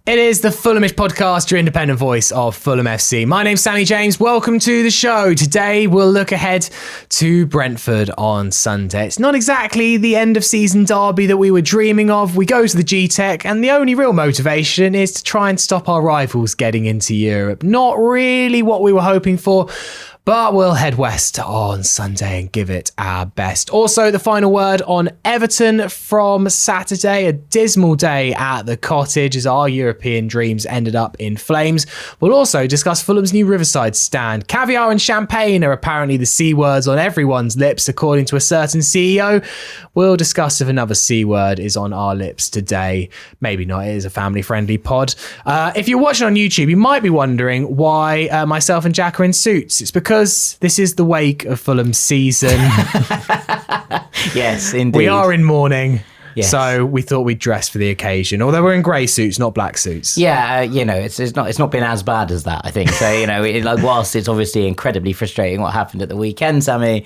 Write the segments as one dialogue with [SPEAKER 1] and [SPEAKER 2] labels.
[SPEAKER 1] It is the Fulhamish podcast, your independent voice of Fulham FC. My name's Sammy James. Welcome to the show. Today we'll look ahead to Brentford on Sunday. It's not exactly the end of season derby that we were dreaming of. We go to the G-Tech and the only real motivation is to try and stop our rivals getting into Europe. Not really what we were hoping for, but we'll head west on Sunday and give it our best. Also, the final word on Everton from Saturday. A dismal day at the Cottage as our European dreams ended up in flames. We'll also discuss Fulham's new Riverside stand. Caviar and champagne are apparently the C words on everyone's lips, according to a certain CEO. We'll discuss if another C word is on our lips today. Maybe not. It is a family-friendly pod. If you're watching on YouTube, you might be wondering why myself and Jack are in suits. It's because this is the wake of Fulham's season.
[SPEAKER 2] Yes, indeed.
[SPEAKER 1] We are in mourning.
[SPEAKER 2] Yes.
[SPEAKER 1] So we thought we'd dress for the occasion, although we're in grey suits, not black suits.
[SPEAKER 2] Yeah, it's not been as bad as that, I think. So, whilst it's obviously incredibly frustrating what happened at the weekend, Sammy,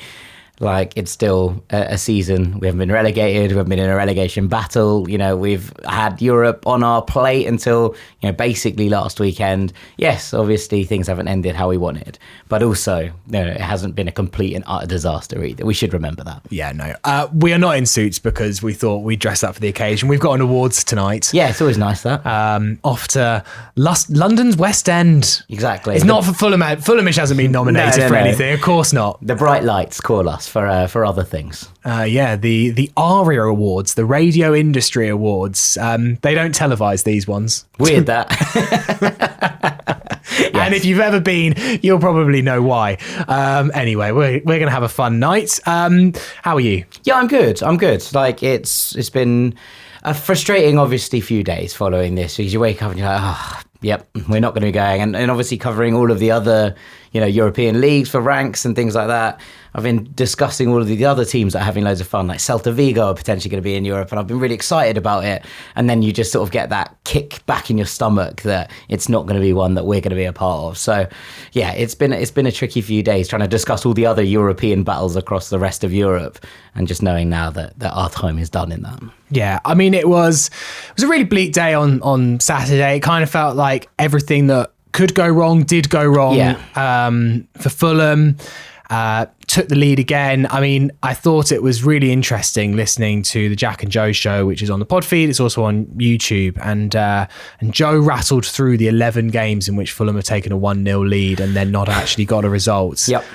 [SPEAKER 2] it's still a season. We haven't been relegated. We haven't been in a relegation battle. We've had Europe on our plate until, basically last weekend. Yes, obviously things haven't ended how we wanted. But also, it hasn't been a complete and utter disaster either. We should remember that.
[SPEAKER 1] Yeah, no. We are not in suits because we thought we'd dress up for the occasion. We've got an awards tonight.
[SPEAKER 2] Yeah, it's always nice, that.
[SPEAKER 1] Off to London's West End.
[SPEAKER 2] Exactly.
[SPEAKER 1] It's not for Fulham. Fulhamish hasn't been nominated for anything. Of course not.
[SPEAKER 2] The bright lights call us for other things.
[SPEAKER 1] The ARIA Awards, the Radio Industry Awards. They don't televise these ones.
[SPEAKER 2] Weird that.
[SPEAKER 1] Yes. And if you've ever been, you'll probably know why. Anyway, we're going to have a fun night. How are you?
[SPEAKER 2] Yeah, I'm good. It's been a frustrating, obviously, few days following this because you wake up and you're like, yep, we're not going to be going. And obviously covering all of the other, European leagues for ranks and things like that. I've been discussing all of the other teams that are having loads of fun, like Celta Vigo are potentially going to be in Europe, and I've been really excited about it. And then you just sort of get that kick back in your stomach that it's not going to be one that we're going to be a part of. So, yeah, it's been a tricky few days trying to discuss all the other European battles across the rest of Europe, and just knowing now that our time is done in that.
[SPEAKER 1] Yeah, I mean, it was a really bleak day on Saturday. It kind of felt like everything that could go wrong did go wrong. For Fulham. Took the lead again. I mean, I thought it was really interesting listening to the Jack and Joe show, which is on the pod feed. It's also on YouTube. And Joe rattled through the 11 games in which Fulham have taken a 1-0 lead and then not actually got a result.
[SPEAKER 2] Yep.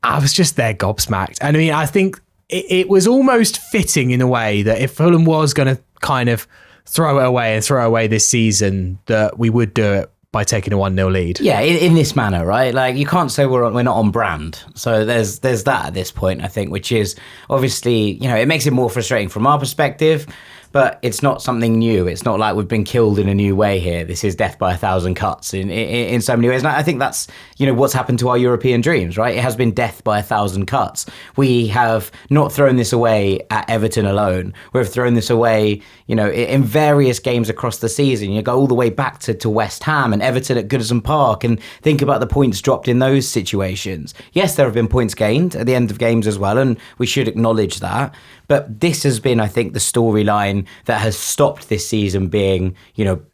[SPEAKER 1] I was just there gobsmacked. And I mean, I think it was almost fitting in a way that if Fulham was going to kind of throw away this season, that we would do it by taking a 1-0 lead.
[SPEAKER 2] Yeah, in this manner, right? You can't say we're not on brand. So there's that at this point, I think, which is obviously, it makes it more frustrating from our perspective, but it's not something new. It's not like we've been killed in a new way here. This is death by 1,000 cuts in so many ways. And I think that's, what's happened to our European dreams, right? It has been death by 1,000 cuts. We have not thrown this away at Everton alone. We've thrown this away, in various games across the season. You go all the way back to West Ham and Everton at Goodison Park and think about the points dropped in those situations. Yes, there have been points gained at the end of games as well, and we should acknowledge that. But this has been, I think, the storyline that has stopped this season being,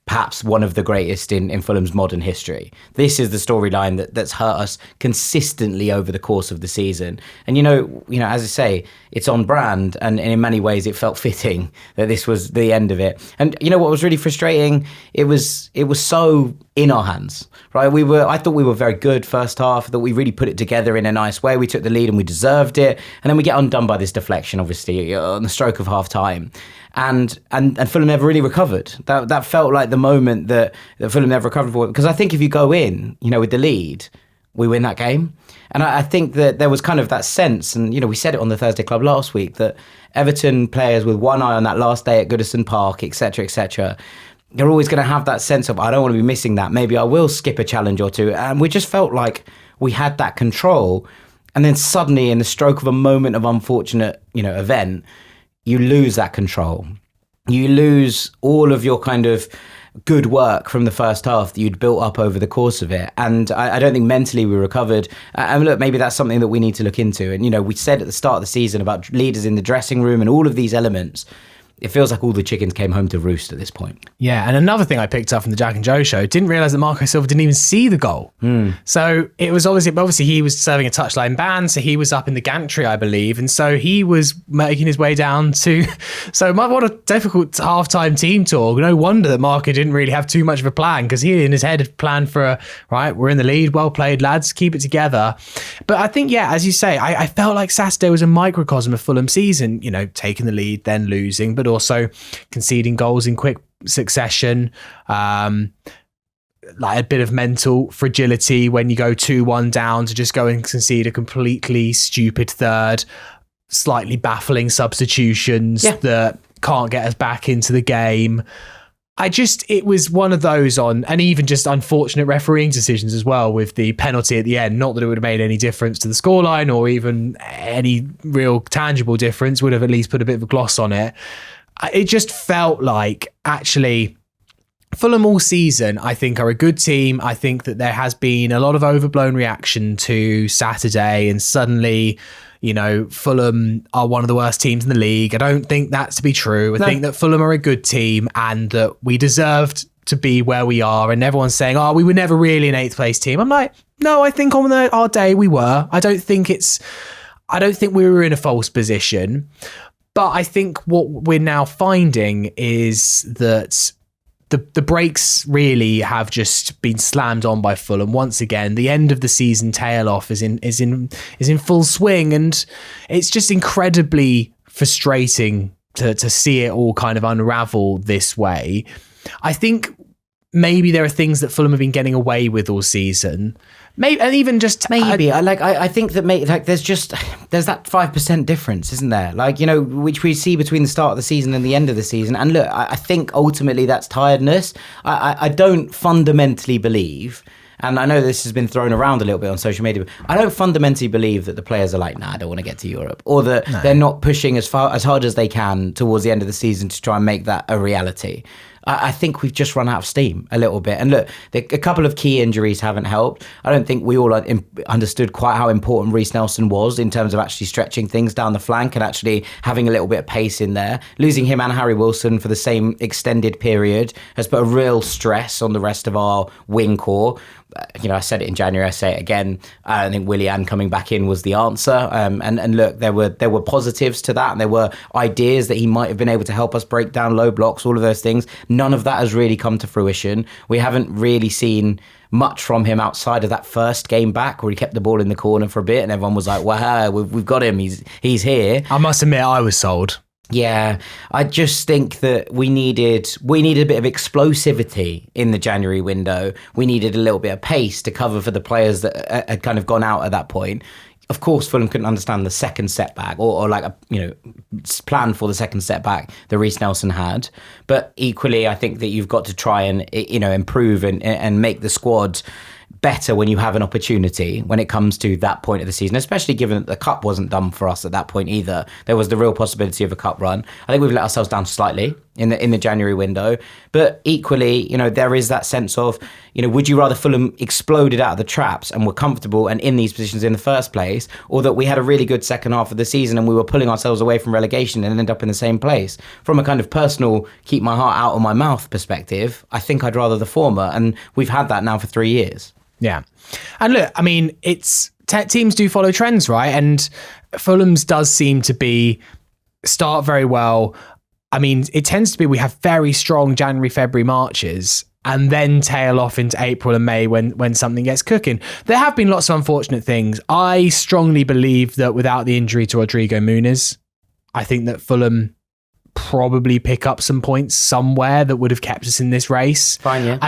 [SPEAKER 2] perhaps one of the greatest in Fulham's modern history. This is the storyline that's hurt us consistently over the course of the season. And, as I say, it's on brand, and in many ways it felt fitting that this was the end of it. And what was really frustrating? It was so in our hands, right? I thought we were very good first half, that we really put it together in a nice way. We took the lead and we deserved it. And then we get undone by this deflection, obviously, on the stroke of half time. And Fulham never really recovered. That felt like the moment that Fulham never recovered for. Because I think if you go in, with the lead, we win that game. And I think that there was kind of that sense, and we said it on the Thursday Club last week, that Everton players with one eye on that last day at Goodison Park, etc., they're always going to have that sense of, I don't want to be missing that. Maybe I will skip a challenge or two. And we just felt like we had that control. And then suddenly, in the stroke of a moment of unfortunate, event, you lose that control. You lose all of your kind of good work from the first half that you'd built up over the course of it. And I don't think mentally we recovered. And look, maybe that's something that we need to look into. And, we said at the start of the season about leaders in the dressing room and all of these elements. it feels like all the chickens came home to roost at this point.
[SPEAKER 1] Yeah, and another thing I picked up from the Jack and Joe show, didn't realise that Marco Silva didn't even see the goal. So it was obviously he was serving a touchline ban, so he was up in the gantry, I believe, and so he was making his way down to... So what a difficult half-time team talk. No wonder that Marco didn't really have too much of a plan, because he in his head had planned for, right, we're in the lead, well played, lads, keep it together. But I think, yeah, as you say, I felt like Saturday was a microcosm of Fulham season, you know, taking the lead, then losing, but also conceding goals in quick succession, like a bit of mental fragility when you go 2-1 down to just go and concede a completely stupid third, slightly baffling substitutions that can't get us back into the game. It was one of those and even just unfortunate refereeing decisions as well, with the penalty at the end. Not that it would have made any difference to the scoreline or even any real tangible difference, would have at least put a bit of a gloss on it. It just felt like, actually, Fulham all season, I think, are a good team. I think that there has been a lot of overblown reaction to Saturday, and suddenly, you know, Fulham are one of the worst teams in the league. I don't think that's to be true. I think that Fulham are a good team and that we deserved to be where we are. And everyone's saying, oh, we were never really an 8th place team. I'm like, no, I think on our day we were. I don't think we were in a false position. But I think what we're now finding is that the brakes really have just been slammed on by Fulham once again. The end of the season tail off is in full swing, and it's just incredibly frustrating to see it all kind of unravel this way. I think maybe there are things that Fulham have been getting away with all season. Maybe, and even just
[SPEAKER 2] maybe I think that there's that 5% difference, isn't there? Like, you know, which we see between the start of the season and the end of the season. And look, I think ultimately that's tiredness. I don't fundamentally believe, and I know this has been thrown around a little bit on social media, but I don't fundamentally believe that the players are like, nah, I don't want to get to Europe, or that they're not pushing as hard as they can towards the end of the season to try and make that a reality. I think we've just run out of steam a little bit. And look, a couple of key injuries haven't helped. I don't think we all understood quite how important Reece Nelson was in terms of actually stretching things down the flank and actually having a little bit of pace in there. Losing him and Harry Wilson for the same extended period has put a real stress on the rest of our wing core. You know, I said it in January, I say it again. I don't think Willian coming back in was the answer. And look, there were positives to that, and there were ideas that he might have been able to help us break down low blocks, all of those things. None of that has really come to fruition. We haven't really seen much from him outside of that first game back where he kept the ball in the corner for a bit and everyone was like, wow, we've got him, he's here.
[SPEAKER 1] I must admit, I was sold.
[SPEAKER 2] Yeah, I just think that we needed a bit of explosivity in the January window. We needed a little bit of pace to cover for the players that had kind of gone out at that point. Of course, Fulham couldn't understand the second setback or like plan for the second setback that Reece Nelson had. But equally, I think that you've got to try and improve and make the squad better when you have an opportunity when it comes to that point of the season, especially given that the cup wasn't done for us at that point either. There was the real possibility of a cup run. I think we've let ourselves down slightly in the January window, but equally, there is that sense of, would you rather Fulham exploded out of the traps and were comfortable and in these positions in the first place, or that we had a really good second half of the season and we were pulling ourselves away from relegation and end up in the same place? From a kind of personal keep my heart out of my mouth perspective, I think I'd rather the former, and we've had that now for 3 years.
[SPEAKER 1] Yeah. And look, I mean, teams do follow trends, right? And Fulham's does seem to start very well. I mean, it tends to be we have very strong January, February, Marches and then tail off into April and May when something gets cooking. There have been lots of unfortunate things. I strongly believe that without the injury to Rodrigo Muniz, I think that Fulham probably pick up some points somewhere that would have kept us in this race.
[SPEAKER 2] Fine, yeah.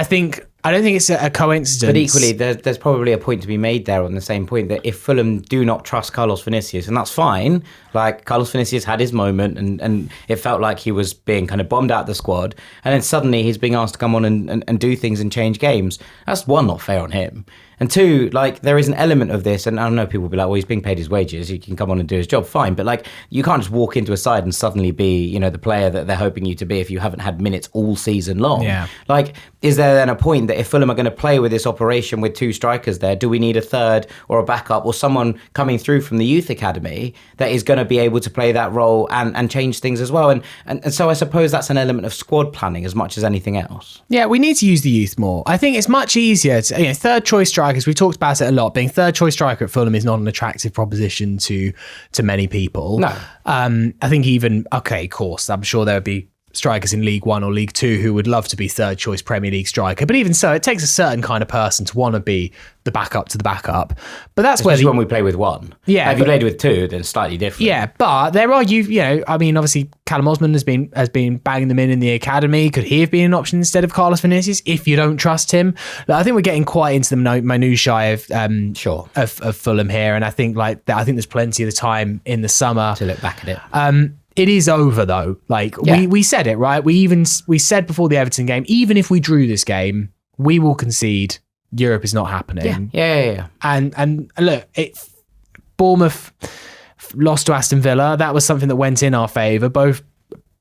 [SPEAKER 1] I don't think it's a coincidence.
[SPEAKER 2] But equally, there's probably a point to be made there on the same point that if Fulham do not trust Carlos Vinicius, and that's fine, like Carlos Vinicius had his moment and it felt like he was being kind of bombed out of the squad, and then suddenly he's being asked to come on and do things and change games. That's one, not fair on him. And two, like, there is an element of this, and I know people will be like, well, he's being paid his wages, he can come on and do his job, fine. But like, you can't just walk into a side and suddenly be, the player that they're hoping you to be if you haven't had minutes all season long.
[SPEAKER 1] Yeah.
[SPEAKER 2] Like, is there then a point that if Fulham are going to play with this operation with 2 strikers there, do we need a third or a backup or someone coming through from the youth academy that is going to be able to play that role and change things as well? And so I suppose that's an element of squad planning as much as anything else.
[SPEAKER 1] Yeah, we need to use the youth more. I think it's much easier to, third choice strikers, we've talked about it a lot, being third choice striker at Fulham is not an attractive proposition to many people.
[SPEAKER 2] No.
[SPEAKER 1] I think even, okay, of course, I'm sure there would be strikers in League One or League Two who would love to be third choice Premier League striker. But even so, it takes a certain kind of person to want to be the backup to the backup. But that's
[SPEAKER 2] especially when we play with one.
[SPEAKER 1] Yeah.
[SPEAKER 2] If you played with 2, then slightly different.
[SPEAKER 1] Yeah, but there are obviously Callum Osman has been banging them in the academy. Could he have been an option instead of Carlos Vinicius if you don't trust him? I think we're getting quite into the minutiae of Fulham here, and I think there's plenty of the time in the summer
[SPEAKER 2] to look back at it.
[SPEAKER 1] It is over though. We said it, right? We said before the Everton game, even if we drew this game, we will concede. Europe is not happening.
[SPEAKER 2] Yeah.
[SPEAKER 1] And look, Bournemouth lost to Aston Villa. That was something that went in our favour. Both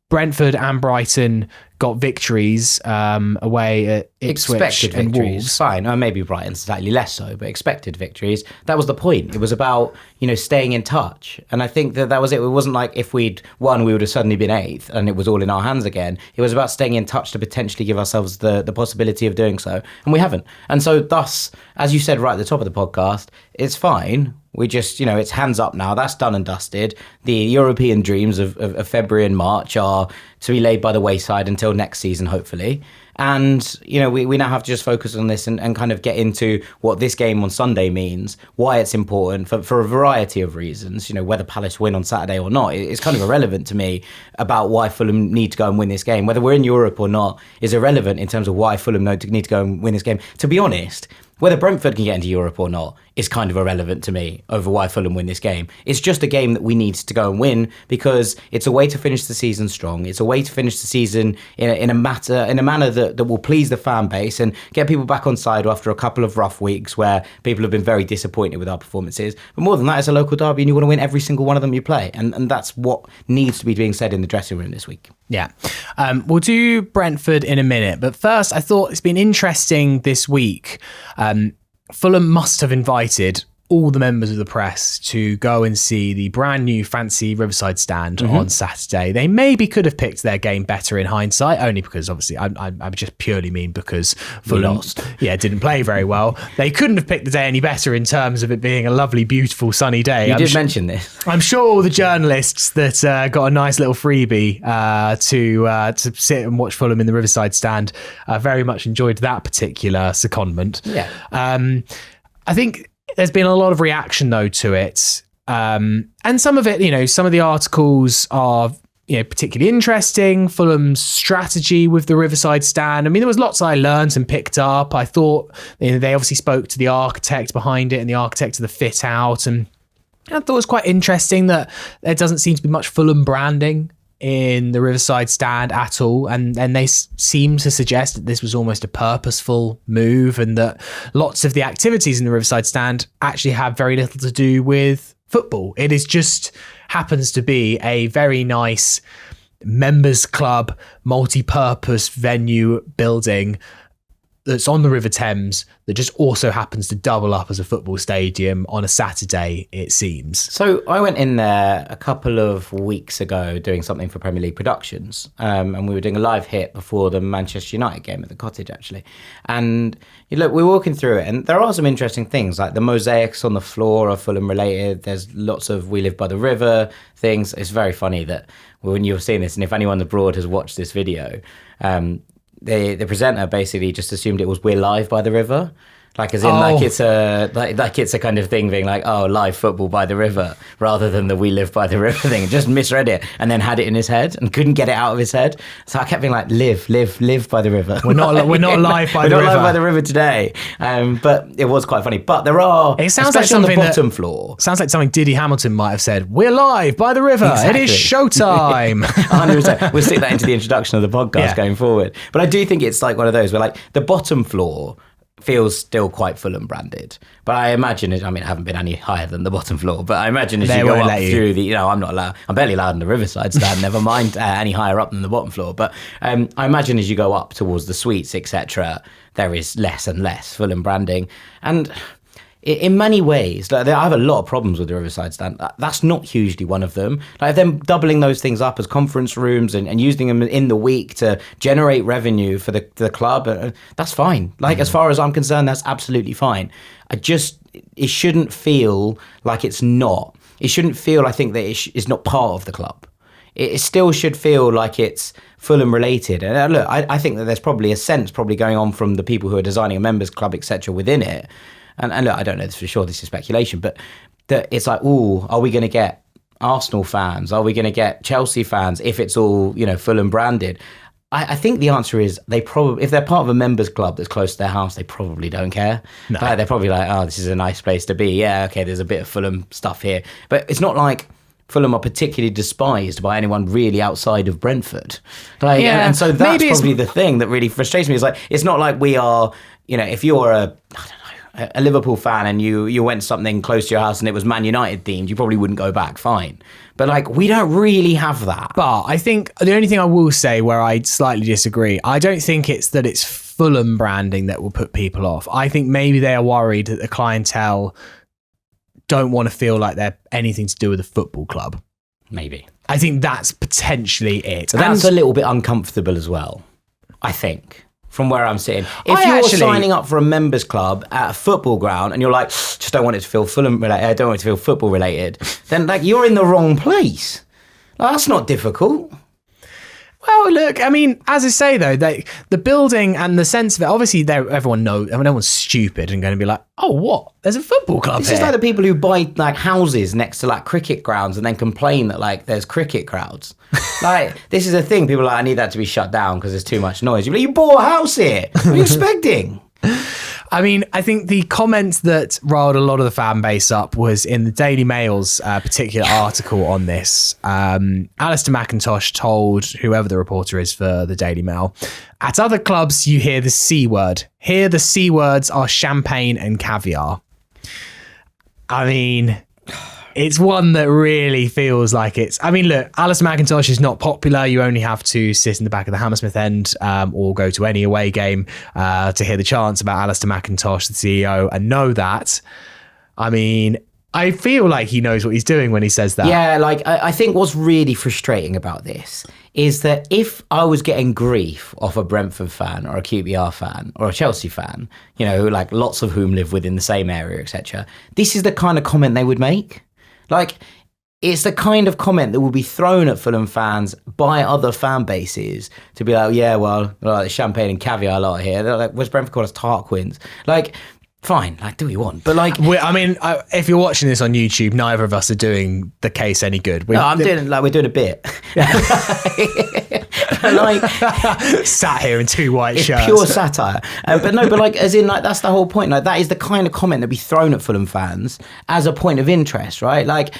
[SPEAKER 1] Brentford and Brighton got victories away at Ipswich
[SPEAKER 2] expected
[SPEAKER 1] and
[SPEAKER 2] victories,
[SPEAKER 1] Wolves.
[SPEAKER 2] fine. Or maybe Brighton slightly less so, but expected victories. That was the point. It was about staying in touch, and I think that was it. It wasn't like if we'd won, we would have suddenly been 8th, and it was all in our hands again. It was about staying in touch to potentially give ourselves the possibility of doing so, and we haven't. And so, thus, as you said right at the top of the podcast, it's fine. We just, it's hands up now. That's done and dusted. The European dreams of February and March are to be laid by the wayside until next season, hopefully. And, we now have to just focus on this and kind of get into what this game on Sunday means, why it's important for a variety of reasons, whether Palace win on Saturday or not. It's kind of irrelevant to me about why Fulham need to go and win this game. Whether we're in Europe or not is irrelevant in terms of why Fulham need to go and win this game. To be honest, whether Brentford can get into Europe or not is kind of irrelevant to me over why Fulham win this game. It's just a game that we need to go and win because it's a way to finish the season strong. It's a way to finish the season in a manner that will please the fan base and get people back on side after a couple of rough weeks where people have been very disappointed with our performances. But more than that, it's a local derby and you want to win every single one of them you play. And that's what needs to be being said in the dressing room this week.
[SPEAKER 1] Yeah. We'll do Brentford in a minute. But first, I thought it's been interesting this week. Fulham must have invited all the members of the press to go and see the brand new fancy Riverside stand on Saturday. They maybe could have picked their game better in hindsight, only because obviously I just purely mean because Fulham
[SPEAKER 2] lost.
[SPEAKER 1] Didn't play very well. They couldn't have picked the day any better in terms of it being a lovely, beautiful, sunny day.
[SPEAKER 2] You did mention this.
[SPEAKER 1] I'm sure all the journalists that got a nice little freebie to sit and watch Fulham in the Riverside stand very much enjoyed that particular secondment.
[SPEAKER 2] Yeah.
[SPEAKER 1] I think there's been a lot of reaction though to it. And some of it, some of the articles are, particularly interesting. Fulham's strategy with the Riverside stand. I mean, there was lots I learned and picked up. I thought they obviously spoke to the architect behind it and the architect of the fit out. And I thought it was quite interesting that there doesn't seem to be much Fulham branding in the Riverside stand at all, and they seem to suggest that this was almost a purposeful move and that lots of the activities in the Riverside stand actually have very little to do with football. It is just happens to be a very nice members club multi-purpose venue building that's on the River Thames that just also happens to double up as a football stadium on a Saturday, it seems.
[SPEAKER 2] So I went in there a couple of weeks ago doing something for Premier League Productions, and we were doing a live hit before the Manchester United game at the Cottage, actually. And we're walking through it, and there are some interesting things, like the mosaics on the floor are Fulham related. There's lots of We Live by the River things. It's very funny that when you're seeing this, and if anyone abroad has watched this video, the presenter basically just assumed it was We're Live by the River. Like as in like it's a kind of thing being like, oh, live football by the river, rather than the We Live by the River thing. Just misread it and then had it in his head and couldn't get it out of his head. So I kept being like, live by the river.
[SPEAKER 1] We're not live by the river.
[SPEAKER 2] We're not live by the river today. But it was quite funny. But there are,
[SPEAKER 1] it sounds
[SPEAKER 2] especially
[SPEAKER 1] like
[SPEAKER 2] on the bottom floor.
[SPEAKER 1] Sounds like something Diddy Hamilton might have said. We're live by the river.
[SPEAKER 2] Exactly.
[SPEAKER 1] It is showtime.
[SPEAKER 2] 100%. We'll stick that into the introduction of the podcast going forward. But I do think it's like one of those where like the bottom floor feels still quite Fulham branded. But I imagine it, I mean, I haven't been any higher than the bottom floor, but I imagine as you go up through the, I'm not allowed, I'm barely allowed in the Riverside stand, never mind any higher up than the bottom floor. But I imagine as you go up towards the suites, etc., there is less and less Fulham branding. And in many ways, like, I have a lot of problems with the Riverside stand. That's not hugely one of them. Like them doubling those things up as conference rooms and using them in the week to generate revenue for the club, that's fine. Like as far as I'm concerned, that's absolutely fine. It shouldn't feel like it's not. It shouldn't feel, I think, that it's not part of the club. It still should feel like it's Fulham related. And look, I think that there's probably a sense going on from the people who are designing a members club, etc., within it. And look, I don't know this for sure, this is speculation, but that it's like, are we going to get Arsenal fans? Are we going to get Chelsea fans if it's all, Fulham branded? I think the answer is if they're part of a members club that's close to their house, they probably don't care. No. Like, they're probably like, oh, this is a nice place to be. Yeah, okay, there's a bit of Fulham stuff here. But it's not like Fulham are particularly despised by anyone really outside of Brentford. Like, yeah, and so that's probably the thing that really frustrates me. Is like, it's not like we are, if you're a Liverpool fan and you went something close to your house and it was Man United themed, you probably wouldn't go back, fine. But like, we don't really have that.
[SPEAKER 1] But I think the only thing I will say where I slightly disagree, I don't think it's that it's Fulham branding that will put people off. I think maybe they are worried that the clientele don't want to feel like they're anything to do with a football club.
[SPEAKER 2] Maybe.
[SPEAKER 1] I think that's potentially it.
[SPEAKER 2] That's a little bit uncomfortable as well, I think. From where I'm sitting. If you're signing up for a members club at a football ground and you're like, just don't want it to feel Fulham related, I don't want it to feel football related, then like you're in the wrong place. Like, that's not difficult.
[SPEAKER 1] Well, look, I mean, as I say, though, the building and the sense of it, obviously, everyone knows, I mean, no one's stupid and going to be like, oh, what? There's a football club
[SPEAKER 2] here. It's just like the people who buy like houses next to like cricket grounds and then complain that like there's cricket crowds. Like, this is a thing. People are like, I need that to be shut down because there's too much noise. You're like, you bought a house here. What are you expecting?
[SPEAKER 1] I mean, I think the comments that riled a lot of the fan base up was in the Daily Mail's particular article on this. Alistair McIntosh told whoever the reporter is for the Daily Mail, at other clubs, you hear the C word. Here, the C words are champagne and caviar. I mean, it's one that really feels like it's... I mean, look, Alistair McIntosh is not popular. You only have to sit in the back of the Hammersmith end or go to any away game to hear the chants about Alistair McIntosh, the CEO, and know that. I mean, I feel like he knows what he's doing when he says that.
[SPEAKER 2] Yeah, like, I think what's really frustrating about this is that if I was getting grief off a Brentford fan or a QPR fan or a Chelsea fan, like lots of whom live within the same area, etc., this is the kind of comment they would make. Like, it's the kind of comment that will be thrown at Fulham fans by other fan bases to be like, yeah, well, like champagne and caviar a lot here. They're like, West Brentford call us Tarquins. Like, fine, like, do what you want. But like,
[SPEAKER 1] if you're watching this on YouTube, neither of us are doing the case any good.
[SPEAKER 2] We're doing a bit. Like,
[SPEAKER 1] sat here in two white shirts.
[SPEAKER 2] Pure satire. But like, as in, like, that's the whole point. Like, that is the kind of comment that be thrown at Fulham fans as a point of interest, right? Like,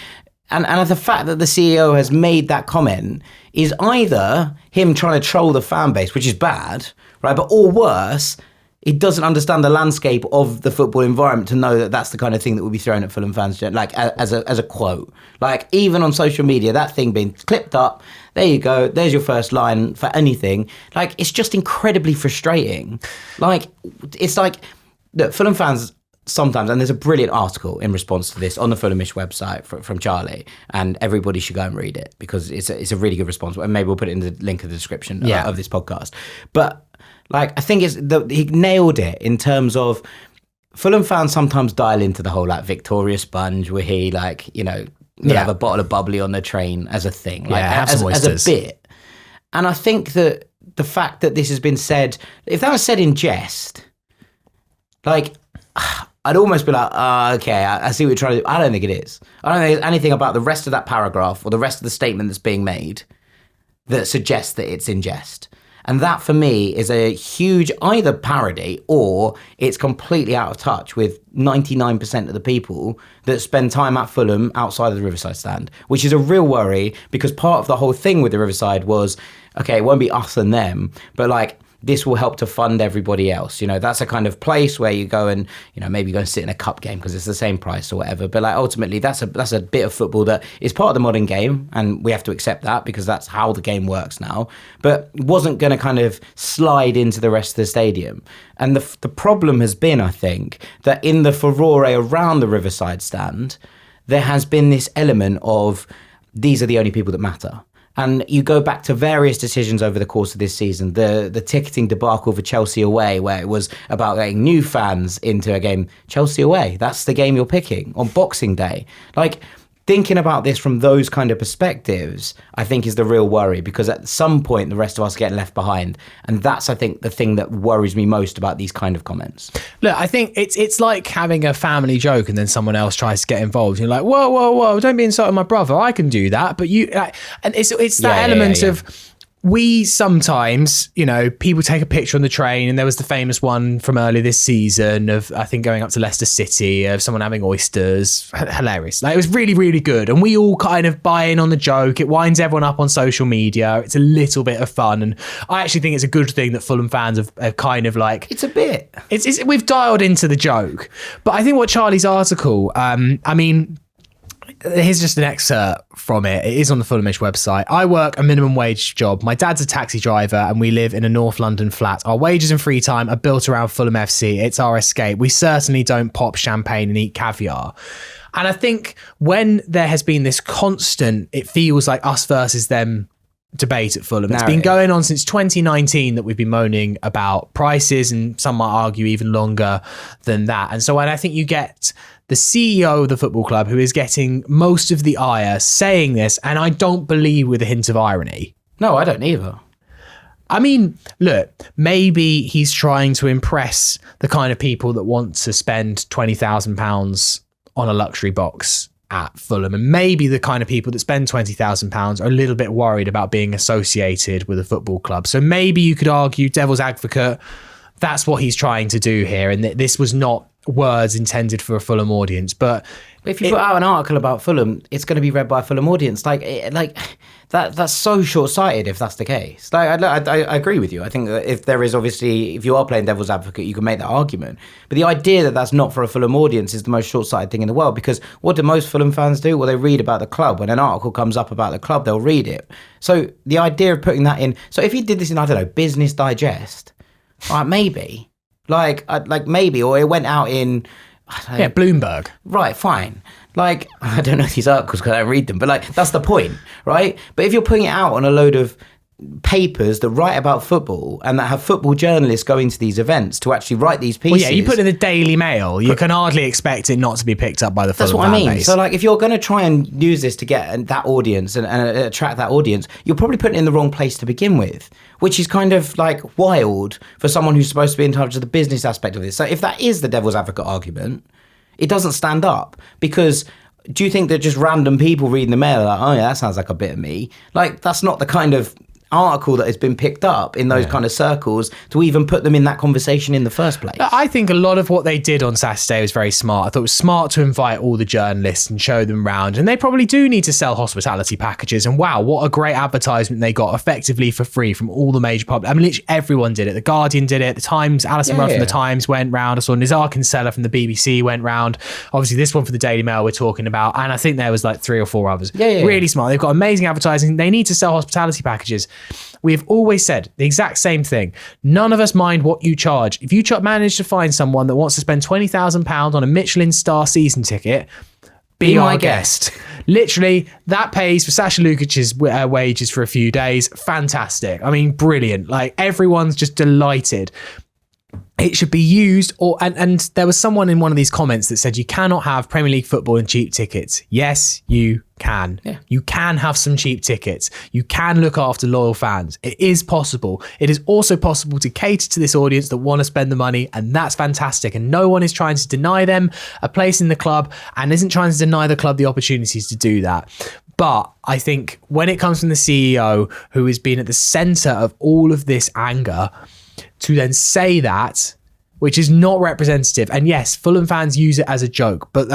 [SPEAKER 2] and the fact that the CEO has made that comment is either him trying to troll the fan base, which is bad, right? But or worse, he doesn't understand the landscape of the football environment to know that that's the kind of thing that will be thrown at Fulham fans, like as a quote. Like, even on social media, that thing being clipped up, there you go, there's your first line for anything. Like, it's just incredibly frustrating. Like, it's like, look, Fulham fans sometimes, and there's a brilliant article in response to this on the Fulhamish website from Charlie, and everybody should go and read it because it's a really good response. And maybe we'll put it in the link in the description of this podcast. But like, I think he nailed it in terms of Fulham fans sometimes dial into the whole like Victoria Sponge where he like, have a bottle of bubbly on the train as a thing, like as a bit. And I think that the fact that this has been said, if that was said in jest, like, I'd almost be like, okay, I see what you're trying to do. I don't think it is. I don't think there's anything about the rest of that paragraph or the rest of the statement that's being made that suggests that it's in jest. And that, for me, is a huge either parody or it's completely out of touch with 99% of the people that spend time at Fulham outside of the Riverside stand, which is a real worry because part of the whole thing with the Riverside was, okay, it won't be us and them, but like this will help to fund everybody else. That's a kind of place where you go and, maybe go and sit in a cup game because it's the same price or whatever. But like ultimately that's a bit of football that is part of the modern game, and we have to accept that because that's how the game works now, but wasn't going to kind of slide into the rest of the stadium. And the problem has been, I think, that in the furore around the Riverside stand, there has been this element of these are the only people that matter. And you go back to various decisions over the course of this season, the ticketing debacle for Chelsea away, where it was about getting new fans into a game. Chelsea away, that's the game you're picking on Boxing Day. Like, thinking about this from those kind of perspectives, I think is the real worry, because at some point the rest of us get left behind. And that's, I think, the thing that worries me most about these kind of comments.
[SPEAKER 1] Look, I think it's like having a family joke and then someone else tries to get involved. You're like, whoa, don't be insulting my brother. I can do that. But and it's that element of, we sometimes, people take a picture on the train, and there was the famous one from earlier this season of, I think, going up to Leicester City, of someone having oysters. Hilarious. Like, it was really, really good. And we all kind of buy in on the joke. It winds everyone up on social media. It's a little bit of fun. And I actually think it's a good thing that Fulham fans have kind of like...
[SPEAKER 2] It's a bit.
[SPEAKER 1] We've dialed into the joke. But I think what Charlie's article, here's just an excerpt from it. It is on the Fulhamish website. I work a minimum wage job. My dad's a taxi driver and we live in a North London flat. Our wages and free time are built around Fulham FC. It's our escape. We certainly don't pop champagne and eat caviar. And I think when there has been this constant, it feels like us versus them debate at Fulham. It's been going on since 2019 that we've been moaning about prices, and some might argue even longer than that. And so when I think you get the CEO of the football club, who is getting most of the ire, saying this, and I don't believe with a hint of irony.
[SPEAKER 2] No, I don't either.
[SPEAKER 1] I mean, look, maybe he's trying to impress the kind of people that want to spend £20,000 on a luxury box at Fulham, and maybe the kind of people that spend £20,000 are a little bit worried about being associated with a football club. So maybe you could argue, devil's advocate, that's what he's trying to do here, and this was not words intended for a Fulham audience. But
[SPEAKER 2] if you put out an article about Fulham, it's going to be read by a Fulham audience. That's so short-sighted if that's the case. I agree with you. I think that if you are playing devil's advocate, you can make that argument. But the idea that that's not for a Fulham audience is the most short-sighted thing in the world, because what do most Fulham fans do? Well, they read about the club. When an article comes up about the club, they'll read it. So the idea of putting that in... So if you did this in, I don't know, Business Digest, maybe... maybe, or it went out in...
[SPEAKER 1] Bloomberg.
[SPEAKER 2] Right, fine. I don't know these articles because I don't read them, but that's the point, right? But if you're putting it out on a load of papers that write about football and that have football journalists going to these events to actually write these pieces...
[SPEAKER 1] Well, you put it in the Daily Mail, you can hardly expect it not to be picked up by the Fulham fan base. That's what I mean.
[SPEAKER 2] So, if you're going to try and use this to get that audience and attract that audience, you're probably putting it in the wrong place to begin with, which is kind of wild for someone who's supposed to be in charge of the business aspect of this. So if that is the devil's advocate argument, it doesn't stand up, because... Do you think that just random people reading the Mail are that sounds like a bit of me? That's not the kind of article that has been picked up in those kind of circles to even put them in that conversation in the first place.
[SPEAKER 1] I think a lot of what they did on Saturday was very smart. I thought it was smart to invite all the journalists and show them around, and they probably do need to sell hospitality packages, and wow, what a great advertisement they got effectively for free from all the major public. Literally everyone did it. The Guardian did it, the Times, Alison Rudd from the Times went round. I saw Nizar Kinsella from the BBC went round. Obviously this one for the Daily Mail we're talking about, and I think there was 3 or 4 others. Really smart. They've got amazing advertising. They need to sell hospitality packages. We have always said the exact same thing. None of us mind what you charge. If you manage to find someone that wants to spend £20,000 on a Michelin star season ticket, be our guest. Literally, that pays for Sasha Lukic's wages for a few days. Fantastic. Brilliant. Everyone's just delighted. It should be used, and there was someone in one of these comments that said you cannot have Premier League football and cheap tickets. Yes, you can. Yeah. You can have some cheap tickets. You can look after loyal fans. It is possible. It is also possible to cater to this audience that want to spend the money, and that's fantastic. And no one is trying to deny them a place in the club and isn't trying to deny the club the opportunities to do that. But I think when it comes from the CEO, who has been at the centre of all of this anger, to then say that, which is not representative. And yes, Fulham fans use it as a joke, but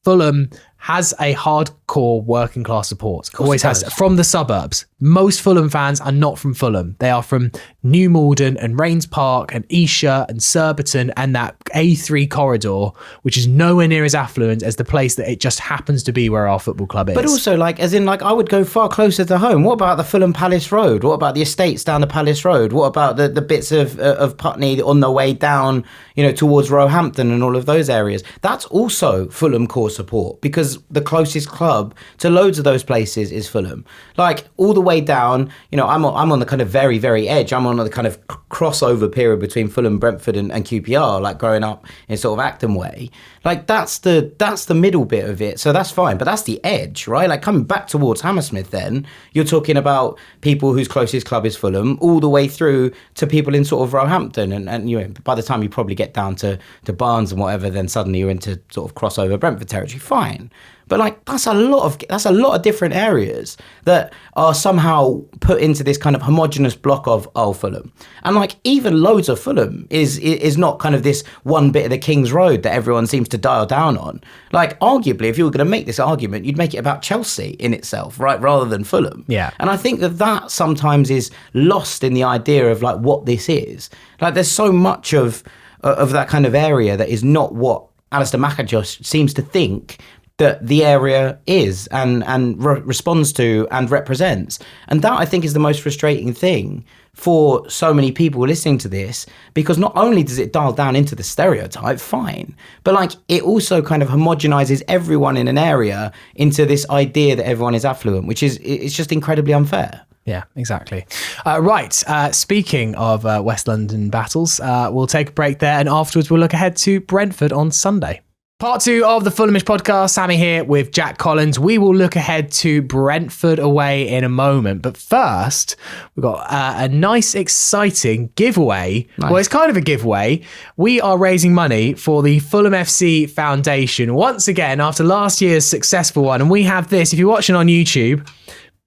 [SPEAKER 1] Fulham has a hardcore working class support. Always has, from the suburbs. Most Fulham fans are not from Fulham. They are from New Malden and Rains Park and Esher and Surbiton and that A3 corridor, which is nowhere near as affluent as the place that it just happens to be where our football club is.
[SPEAKER 2] But also, like, as in, like, I would go far closer to home. What about the Fulham Palace Road? What about the estates down the Palace Road? What about the bits of Putney on the way down, you know, towards Roehampton and all of those areas? That's also Fulham core support, because the closest club to loads of those places is Fulham. Like, all the way down, you know, I'm on the kind of very, very edge. I'm on the kind of crossover period between Fulham, Brentford and QPR, like growing up in sort of Acton way. Like, that's the middle bit of it. So that's fine. But that's the edge, right? Like, coming back towards Hammersmith then, you're talking about people whose closest club is Fulham, all the way through to people in sort of Roehampton. And you know, by the time you probably get down to Barnes and whatever, then suddenly you're into sort of crossover Brentford territory. Fine. But like, that's a lot of different areas that are somehow put into this kind of homogenous block of Fulham. And like, even loads of Fulham is not kind of this one bit of the King's Road that everyone seems to dial down on. Like, arguably, if you were going to make this argument, you'd make it about Chelsea in itself, right, rather than Fulham.
[SPEAKER 1] Yeah.
[SPEAKER 2] And I think that sometimes is lost in the idea of like what this is. Like, there's so much of that kind of area that is not what Alistair McIntosh seems to think that the area is and responds to and represents. And that, I think, is the most frustrating thing for so many people listening to this, because not only does it dial down into the stereotype, fine, but like, it also kind of homogenizes everyone in an area into this idea that everyone is affluent, which is, it's just incredibly unfair.
[SPEAKER 1] Yeah, exactly. Right. Speaking of West London battles, we'll take a break there, and afterwards we'll look ahead to Brentford on Sunday. Part 2 of the Fulhamish podcast. Sammy here with Jack Collins. We will look ahead to Brentford away in a moment. But first, we've got a nice, exciting giveaway. Nice. Well, it's kind of a giveaway. We are raising money for the Fulham FC Foundation once again after last year's successful one. And we have this, if you're watching on YouTube,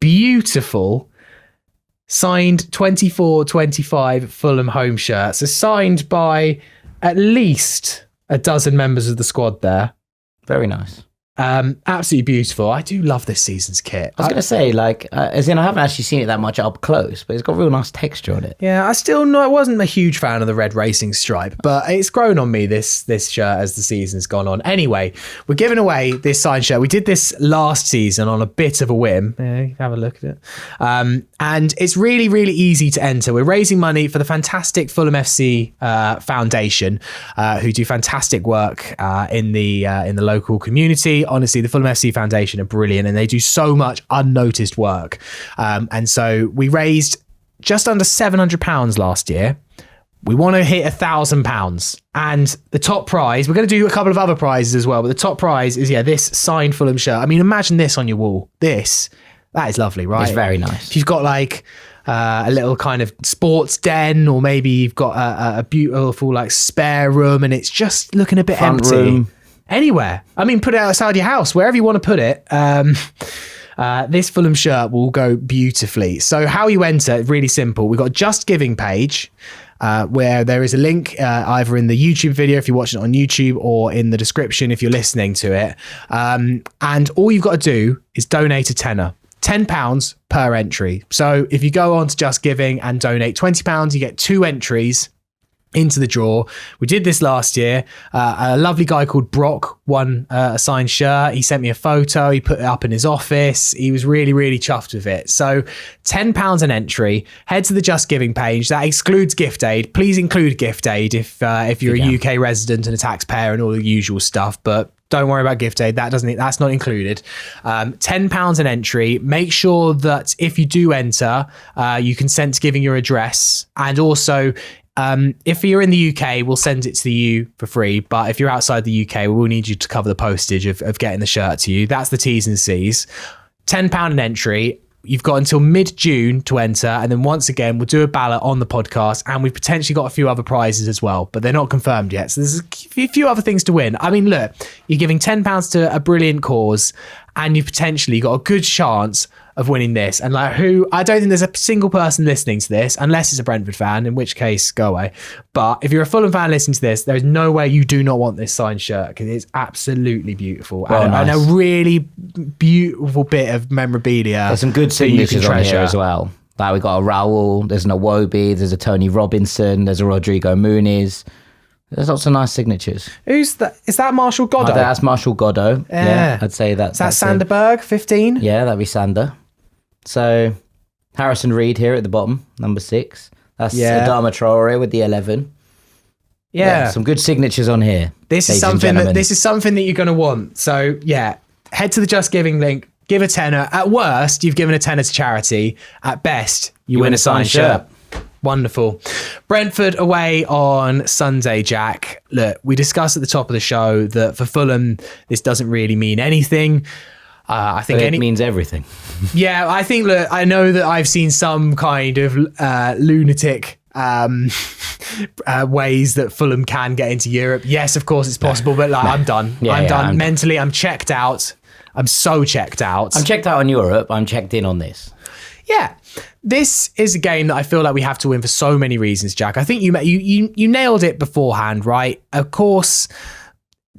[SPEAKER 1] beautiful signed 24-25 Fulham home shirts. So signed by at least a dozen members of the squad there.
[SPEAKER 2] Very nice.
[SPEAKER 1] Absolutely beautiful. I do love this season's kit.
[SPEAKER 2] I was going to say, like, as in, I haven't actually seen it that much up close, but it's got real nice texture on it.
[SPEAKER 1] Yeah, I wasn't a huge fan of the red racing stripe, but it's grown on me, this shirt, as the season's gone on. Anyway, we're giving away this signed shirt. We did this last season on a bit of a whim. Yeah, you can have a look at it. And it's really, really easy to enter. We're raising money for the fantastic Fulham FC Foundation, who do fantastic work in the local community. Honestly, the Fulham FC Foundation are brilliant, and they do so much unnoticed work. And so we raised just under £700 last year. We want to hit £1,000. And the top prize, we're going to do a couple of other prizes as well, but the top prize is, this signed Fulham shirt. I mean, imagine this on your wall. That is lovely, right?
[SPEAKER 2] It's very nice.
[SPEAKER 1] If you've got like a little kind of sports den, or maybe you've got a beautiful like spare room and it's just looking a bit
[SPEAKER 2] Front
[SPEAKER 1] empty.
[SPEAKER 2] room.
[SPEAKER 1] Anywhere. I mean, put it outside your house, wherever you want to put it. This Fulham shirt will go beautifully. So how you enter, really simple. We've got a Just Giving page where there is a link either in the YouTube video if you're watching it on YouTube, or in the description if you're listening to it. And all you've got to do is donate a tenner. £10 per entry. So if you go on to Just Giving and donate £20, you get 2 entries into the draw. We did this last year. A lovely guy called Brock won a signed shirt. He sent me a photo. He put it up in his office. He was really, really chuffed with it. So £10 an entry. Head to the Just Giving page. That excludes gift aid. Please include gift aid if you're a UK resident and a taxpayer and all the usual stuff. But don't worry about gift aid. That's not included. £10 an entry. Make sure that if you do enter, you consent to giving your address. And also, if you're in the UK, we'll send it to you for free. But if you're outside the UK, we will need you to cover the postage of getting the shirt to you. That's the T's and C's. £10 an entry. You've got until mid-June to enter. And then once again, we'll do a ballot on the podcast. And we've potentially got a few other prizes as well, but they're not confirmed yet. So there's a few other things to win. I mean, look, you're giving £10 to a brilliant cause, and you've potentially got a good chance of winning this. And like I don't think there's a single person listening to this, unless it's a Brentford fan, in which case go away. But if you're a Fulham fan listening to this, there's no way you do not want this signed shirt, because it's absolutely beautiful. And a really beautiful bit of memorabilia.
[SPEAKER 2] There's some good signatures on here as well. Like we got a Raul, there's an Iwobi, there's a Tony Robinson, there's a Rodrigo Muniz. There's lots of nice signatures.
[SPEAKER 1] Who's that? Is that Marshall Goddo?
[SPEAKER 2] That's Marshall Goddo. Yeah, I'd say that's...
[SPEAKER 1] Is that Sanderberg, 15?
[SPEAKER 2] Yeah, that'd be Sander. So, Harrison Reed here at the bottom, number 6. That's Adama Traore with the 11. Yeah. Some good signatures on here.
[SPEAKER 1] This is something that you're going to want. So, yeah, head to the Just Giving link, give a tenner. At worst, you've given a tenner to charity. At best, you win a signed shirt. Wonderful. Brentford away on Sunday, Jack. Look, we discussed at the top of the show that for Fulham, this doesn't really mean anything. I think
[SPEAKER 2] it means everything.
[SPEAKER 1] Yeah, I think, look, I know that I've seen some kind of lunatic ways that Fulham can get into Europe. Yes, of course it's possible, but like, I'm done. I'm done. Mentally, I'm checked out. I'm so checked out.
[SPEAKER 2] I'm checked out on Europe. I'm checked in on this.
[SPEAKER 1] Yeah. This is a game that I feel like we have to win for so many reasons, Jack. I think you nailed it beforehand, right? Of course,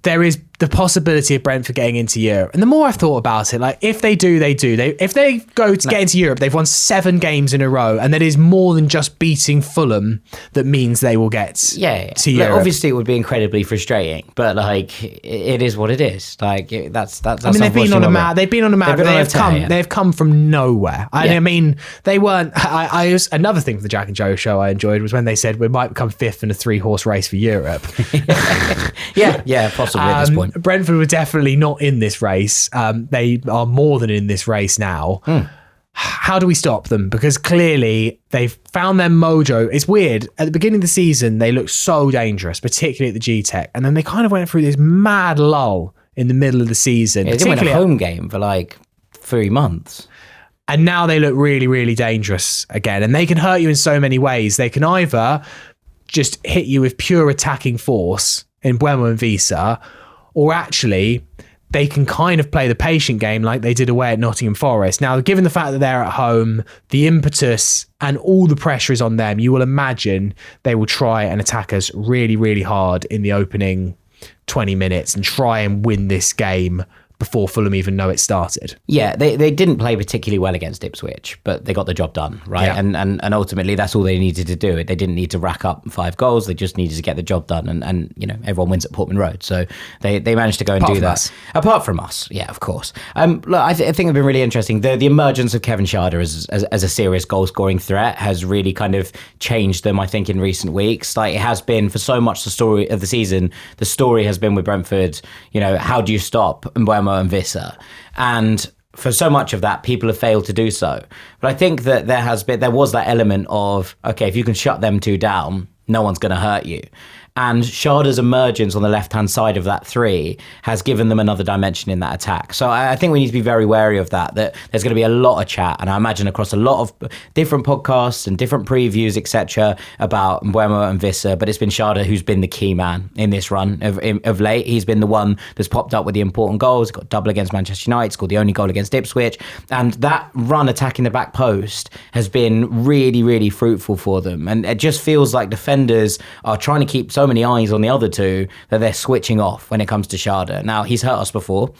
[SPEAKER 1] there is the possibility of Brentford getting into Europe. And the more I've thought about it, like if they do, they do. If they go to get into Europe, they've won 7 games in a row. And that is more than just beating Fulham that means they will get to Europe.
[SPEAKER 2] Obviously, it would be incredibly frustrating, but like it is what it is. Like that's I mean,
[SPEAKER 1] they've been on a map. They've come from nowhere. I mean, they weren't. Another thing for the Jack and Joe show I enjoyed was when they said we might become 5th in a 3-horse race for Europe.
[SPEAKER 2] yeah, possibly at this point.
[SPEAKER 1] Brentford were definitely not in this race. They are more than in this race now. How do we stop them? Because clearly they've found their mojo. It's weird. At the beginning of the season, they looked so dangerous, particularly at the G-Tech. And then they kind of went through this mad lull in the middle of the season.
[SPEAKER 2] They didn't win a home game for like 3 months.
[SPEAKER 1] And now they look really, really dangerous again. And they can hurt you in so many ways. They can either just hit you with pure attacking force in Buemo and Visa, or actually they can kind of play the patient game like they did away at Nottingham Forest. Now, given the fact that they're at home, the impetus and all the pressure is on them, you will imagine they will try and attack us really, really hard in the opening 20 minutes and try and win this game before Fulham even know it started.
[SPEAKER 2] Yeah, they didn't play particularly well against Ipswich, but they got the job done, right? Yeah. And ultimately, that's all they needed to do. They didn't need to rack up 5 goals. They just needed to get the job done. And you know, everyone wins at Portman Road. So they managed to go and do that. Apart from us, yeah, of course. Look, I think it's been really interesting. The emergence of Kevin Schade as a serious goal-scoring threat has really kind of changed them, I think, in recent weeks. Like, it has been, for so much the story of the season, the story has been with Brentford, you know, how do you stop Mbeumo and Vissa? And for so much of that, people have failed to do so. But I think that there was that element of, okay, if you can shut them 2 down, no one's going to hurt you. And Schade's emergence on the left-hand side of that 3 has given them another dimension in that attack. So I think we need to be very wary of that there's going to be a lot of chat, and I imagine across a lot of different podcasts and different previews, etc., about Mbeumo and Vissa, but it's been Schade who's been the key man in this run of late. He's been the one that's popped up with the important goals. He got double against Manchester United, scored the only goal against Ipswich, and that run attacking the back post has been really, really fruitful for them. And it just feels like defenders are trying to keep so many eyes on the other 2 that they're switching off when it comes to Schade. Now, he's hurt us before,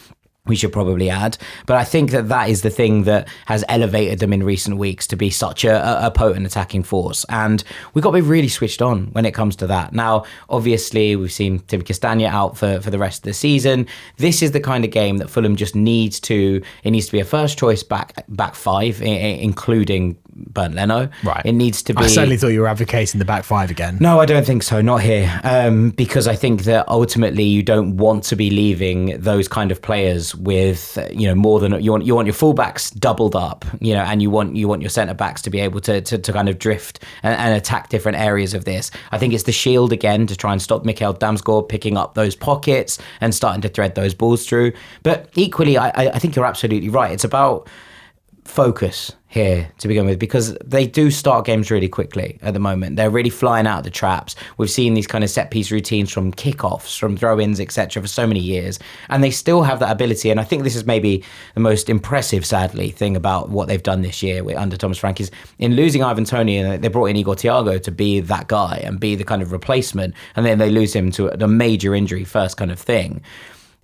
[SPEAKER 2] we should probably add, but I think that is the thing that has elevated them in recent weeks to be such a potent attacking force, and we've got to be really switched on when it comes to that. Now, obviously, we've seen Tim Castagna out for the rest of the season. This is the kind of game that Fulham just needs to be a first choice back 5, including Bernd Leno.
[SPEAKER 1] Right.
[SPEAKER 2] It needs to be...
[SPEAKER 1] I certainly thought you were advocating the back 5 again.
[SPEAKER 2] No, I don't think so. Not here. Because I think that ultimately you don't want to be leaving those kind of players with, you know, more than... You want your fullbacks doubled up, you know, and you want your centre-backs to be able to kind of drift and attack different areas of this. I think it's the shield again to try and stop Mikhail Damsgaard picking up those pockets and starting to thread those balls through. But equally, I think you're absolutely right. It's about focus here to begin with, because they do start games really quickly at the moment. They're really flying out of the traps. We've seen these kind of set piece routines from kickoffs, from throw-ins, etc. for so many years, and they still have that ability. And I think this is maybe the most impressive, sadly, thing about what they've done this year under Thomas Frank is in losing Ivan Toney, and they brought in Igor Thiago to be that guy and be the kind of replacement, and then they lose him to a major injury first kind of thing.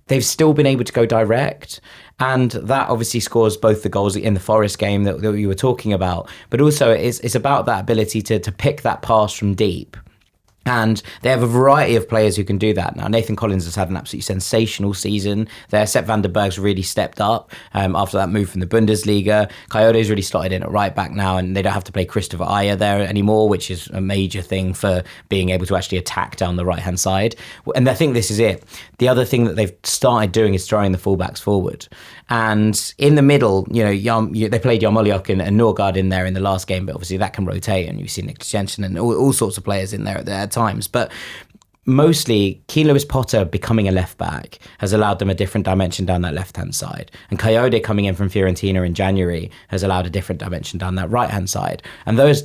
[SPEAKER 2] They've still been able to go direct. And that obviously scores both the goals in the Forest game that you were talking about, but also it's about that ability to pick that pass from deep. And they have a variety of players who can do that. Now, Nathan Collins has had an absolutely sensational season there. Sepp van der Berg's really stepped up after that move from the Bundesliga. Coyote's really started in at right back now, and they don't have to play Christopher Ayer there anymore, which is a major thing for being able to actually attack down the right-hand side. And I think this is it. The other thing that they've started doing is throwing the fullbacks forward. And in the middle, they played Yarmoliuk and Norgard in there in the last game, but obviously that can rotate, and you've seen Nick Jensen and all sorts of players in there at times. But mostly, Keane Lewis Potter becoming a left back has allowed them a different dimension down that left hand side, and Coyote coming in from Fiorentina in January has allowed a different dimension down that right hand side. And those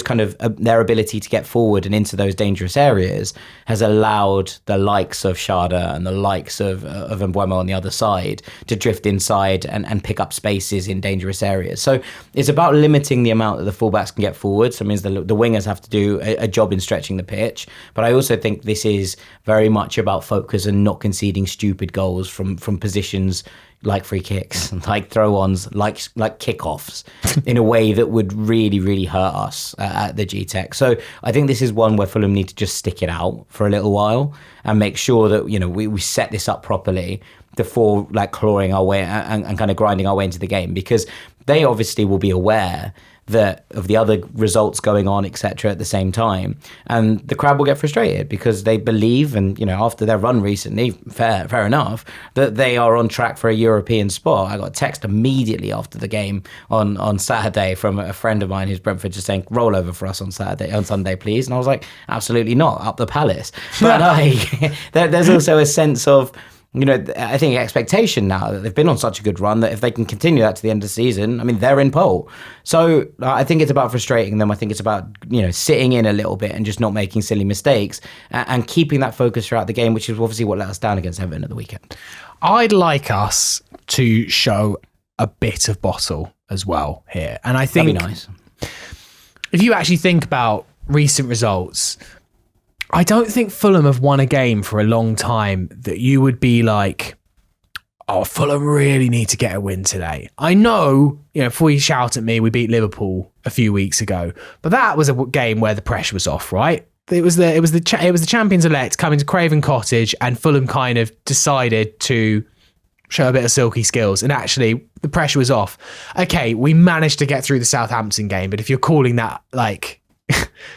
[SPEAKER 2] kind of their ability to get forward and into those dangerous areas has allowed the likes of Schade and the likes of Mbeumo on the other side to drift inside and pick up spaces in dangerous areas. So it's about limiting the amount that the fullbacks can get forward. So it means the wingers have to do a job in stretching the pitch. But I also think this is very much about focus and not conceding stupid goals from positions like free kicks, like throw-ons, like kickoffs, in a way that would really, really hurt us at the G-Tech. So I think this is one where Fulham need to just stick it out for a little while and make sure that we set this up properly before clawing our way and kind of grinding our way into the game, because they obviously will be aware that of the other results going on, etc. at the same time, and the crowd will get frustrated because they believe, and after their run recently, fair enough, that they are on track for a European spot. I got a text immediately after the game on Saturday from a friend of mine who's Brentford, just saying, roll over for us on Sunday please, and I was like, absolutely not, up the Palace. But there's also a sense of I think expectation now that they've been on such a good run that if they can continue that to the end of the season, they're in pole. So I think it's about frustrating them. I think it's about, sitting in a little bit and just not making silly mistakes and keeping that focus throughout the game, which is obviously what let us down against Everton at the weekend.
[SPEAKER 1] I'd like us to show a bit of bottle as well here. And I think
[SPEAKER 2] that'd be nice.
[SPEAKER 1] If you actually think about recent results, I don't think Fulham have won a game for a long time that you would be like, oh, Fulham really need to get a win today. I know, before you shout at me, we beat Liverpool a few weeks ago, but that was a game where the pressure was off, right? It was the champions elect coming to Craven Cottage, and Fulham kind of decided to show a bit of silky skills, and actually the pressure was off. Okay, we managed to get through the Southampton game, but if you're calling that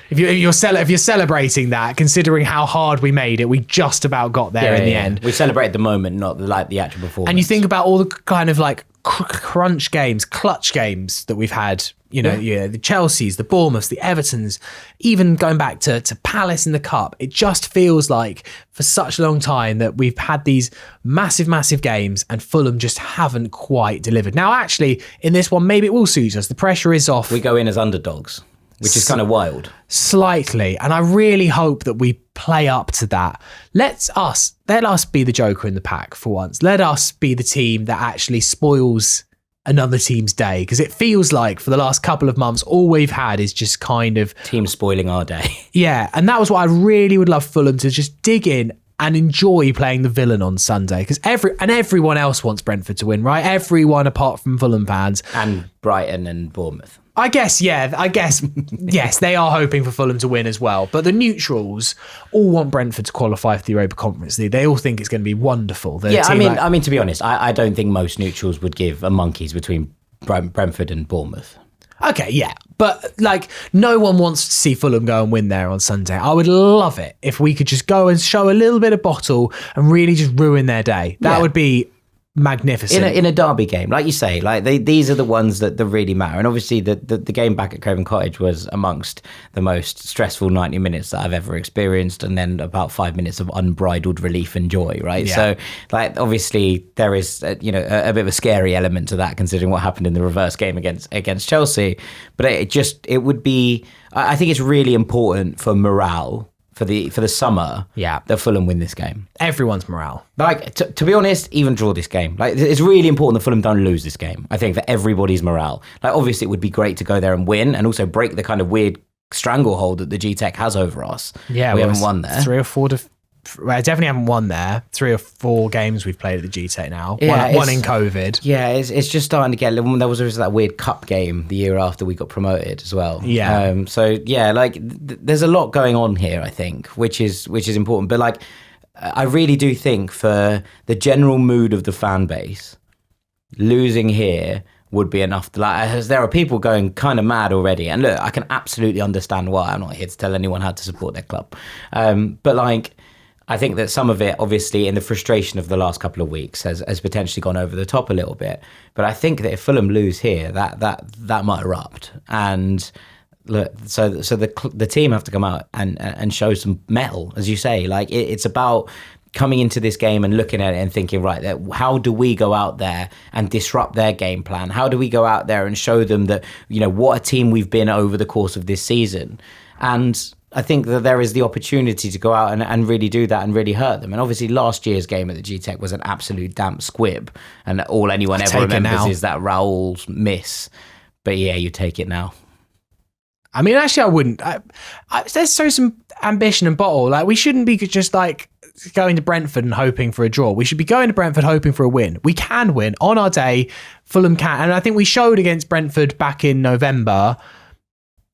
[SPEAKER 1] if you're celebrating that, considering how hard we made it, we just about got there in the end.
[SPEAKER 2] We celebrate the moment, not the actual performance.
[SPEAKER 1] And you think about all the kind of crunch games, clutch games that we've had, the Chelseas, the Bournemouths, the Evertons, even going back to Palace in the Cup. It just feels like for such a long time that we've had these massive, massive games and Fulham just haven't quite delivered. Now, actually, in this one, maybe it will suit us. The pressure is off.
[SPEAKER 2] We go in as underdogs, which is kind of wild. Slightly.
[SPEAKER 1] And I really hope that we play up to that. Let us be the joker in the pack for once. Let us be the team that actually spoils another team's day. Because it feels like for the last couple of months, all we've had is just kind of...
[SPEAKER 2] team spoiling our day.
[SPEAKER 1] Yeah. And that was what I really would love Fulham to just dig in and enjoy playing the villain on Sunday. Because everyone else wants Brentford to win, right? Everyone apart from Fulham fans.
[SPEAKER 2] And Brighton and Bournemouth.
[SPEAKER 1] I guess, yes, they are hoping for Fulham to win as well. But the neutrals all want Brentford to qualify for the Europa Conference League. They all think it's going to be wonderful.
[SPEAKER 2] I mean, to be honest, I don't think most neutrals would give a monkeys between Brentford and Bournemouth.
[SPEAKER 1] Okay, yeah. But, no one wants to see Fulham go and win there on Sunday. I would love it if we could just go and show a little bit of bottle and really just ruin their day. That would be magnificent.
[SPEAKER 2] In a derby game, like you say, like these are the ones that really matter. And obviously the game back at Craven Cottage was amongst the most stressful 90 minutes that I've ever experienced, and then about 5 minutes of unbridled relief and joy, right?
[SPEAKER 1] Yeah.
[SPEAKER 2] So like obviously there is a bit of a scary element to that, considering what happened in the reverse game against Chelsea. But it would be, I think it's really important for morale for the summer, that Fulham win this game.
[SPEAKER 1] Everyone's morale.
[SPEAKER 2] Like, to be honest, even draw this game. Like, it's really important that Fulham don't lose this game, I think, for everybody's morale. Like, obviously, it would be great to go there and win, and also break the kind of weird stranglehold that the G-Tech has over us.
[SPEAKER 1] Yeah,
[SPEAKER 2] we haven't won there.
[SPEAKER 1] 3 or 4 I definitely haven't won there. 3 or 4 games we've played at the G-Tech now.
[SPEAKER 2] Yeah,
[SPEAKER 1] one in COVID.
[SPEAKER 2] Yeah, it's just starting to get. There was also that weird cup game the year after we got promoted as well.
[SPEAKER 1] Yeah.
[SPEAKER 2] So yeah, like there's a lot going on here, I think, which is important. But like, I really do think for the general mood of the fan base, losing here would be enough. As there are people going kind of mad already, and look, I can absolutely understand why. I'm not here to tell anyone how to support their club, but like, I think that some of it, obviously, in the frustration of the last couple of weeks, has potentially gone over the top a little bit. But I think that if Fulham lose here, that might erupt. And look, so the team have to come out and show some mettle, as you say. Like, it's about coming into this game and looking at it and thinking, right, how do we go out there and disrupt their game plan? How do we go out there and show them that, what a team we've been over the course of this season? And I think that there is the opportunity to go out and really do that and really hurt them. And obviously last year's game at the G-Tech was an absolute damp squib, and all anyone ever remembers is that Raul's miss. But yeah, you take it now.
[SPEAKER 1] I mean, actually, I wouldn't. There's some ambition and bottle. Like, we shouldn't be just like going to Brentford and hoping for a draw. We should be going to Brentford hoping for a win. We can win on our day. Fulham can. And I think we showed against Brentford back in November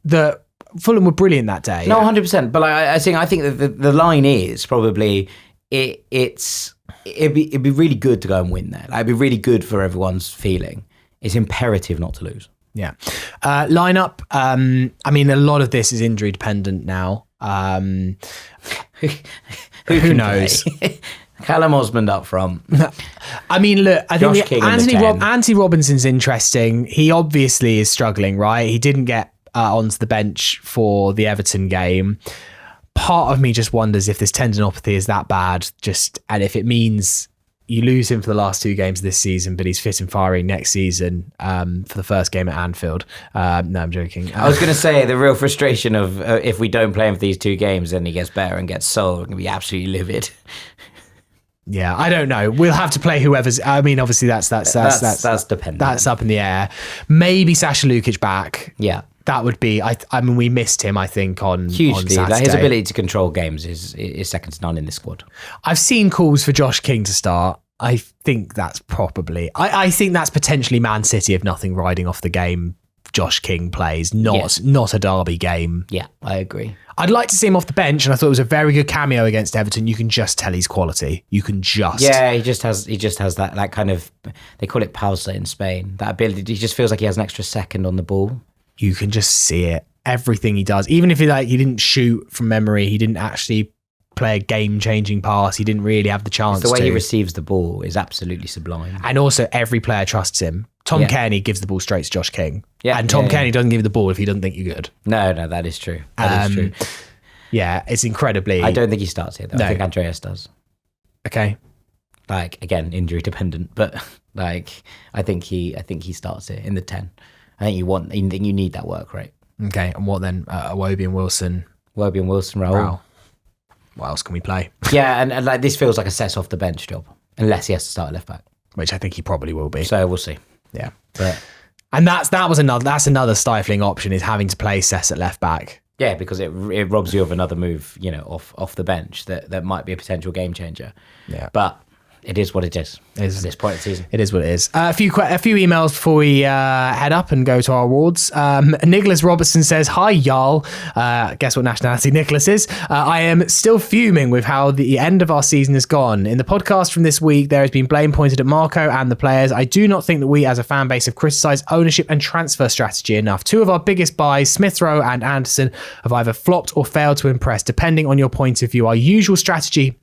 [SPEAKER 1] that Fulham were brilliant that day.
[SPEAKER 2] No, 100%. But I think that the line is probably it'd be really good to go and win there. Like, it'd be really good for everyone's feeling. It's imperative not to lose.
[SPEAKER 1] Yeah. Lineup. I mean, a lot of this is injury dependent now. Who knows?
[SPEAKER 2] Callum Osmond up front.
[SPEAKER 1] I mean, look, I think
[SPEAKER 2] Anthony
[SPEAKER 1] Robinson's interesting. He obviously is struggling, right? He didn't get onto the bench for the Everton game. Part of me just wonders if this tendinopathy is that bad, and if it means you lose him for the last 2 games of this season, but he's fit and firing next season for the first game at Anfield. No, I'm joking.
[SPEAKER 2] I was going to say the real frustration of if we don't play him for these 2 games, then he gets better and gets sold. We're going to be absolutely livid.
[SPEAKER 1] Yeah, I don't know. We'll have to play whoever's. I mean, obviously that's
[SPEAKER 2] dependent.
[SPEAKER 1] That's up in the air. Maybe Sasha Lukic back.
[SPEAKER 2] Yeah.
[SPEAKER 1] That would be. I mean, we missed him, I think,
[SPEAKER 2] hugely.
[SPEAKER 1] On Saturday.
[SPEAKER 2] Like, his ability to control games is second to none in this squad.
[SPEAKER 1] I've seen calls for Josh King to start. I think that's probably. I think that's potentially Man City, if nothing, riding off the game Josh King plays, not a derby game.
[SPEAKER 2] Yeah, I agree.
[SPEAKER 1] I'd like to see him off the bench, and I thought it was a very good cameo against Everton. You can just tell he's quality. You can just.
[SPEAKER 2] Yeah, he just has that kind of. They call it pausa in Spain. That ability. He just feels like he has an extra second on the ball.
[SPEAKER 1] You can just see it. Everything he does, even if he didn't shoot from memory, he didn't actually play a game-changing pass. He didn't really have the chance.
[SPEAKER 2] The way he receives the ball is absolutely sublime.
[SPEAKER 1] And also, every player trusts him. Tom Kearney gives the ball straight to Josh King.
[SPEAKER 2] Yeah,
[SPEAKER 1] and Tom Kearney doesn't give you the ball if he doesn't think you're good.
[SPEAKER 2] No, that is true. That is true.
[SPEAKER 1] Yeah, it's incredibly.
[SPEAKER 2] I don't think he starts here, though. No. I think Andreas does.
[SPEAKER 1] Okay.
[SPEAKER 2] Like, again, injury dependent, but like, I think he starts here in the 10. I think you need that work rate.
[SPEAKER 1] Okay, and what then? Iwobi and Wilson.
[SPEAKER 2] Raul.
[SPEAKER 1] What else can we play?
[SPEAKER 2] Yeah, and like, this feels like a set off the bench job, unless he has to start at left back,
[SPEAKER 1] which I think he probably will be.
[SPEAKER 2] So we'll see.
[SPEAKER 1] Yeah, and that's another stifling option, is having to play Sess at left back.
[SPEAKER 2] Yeah, because it robs you of another move, off the bench that might be a potential game changer.
[SPEAKER 1] Yeah,
[SPEAKER 2] but it is what it is. At this point of the season.
[SPEAKER 1] It is what it is. A few emails before we head up and go to our awards. Nicholas Robertson says, "Hi, y'all." Guess what nationality Nicholas is? I am still fuming with how the end of our season has gone. In the podcast from this week, there has been blame pointed at Marco and the players. I do not think that we as a fan base have criticised ownership and transfer strategy enough. 2 of our biggest buys, Smith Rowe and Anderson, have either flopped or failed to impress, depending on your point of view. Our usual strategy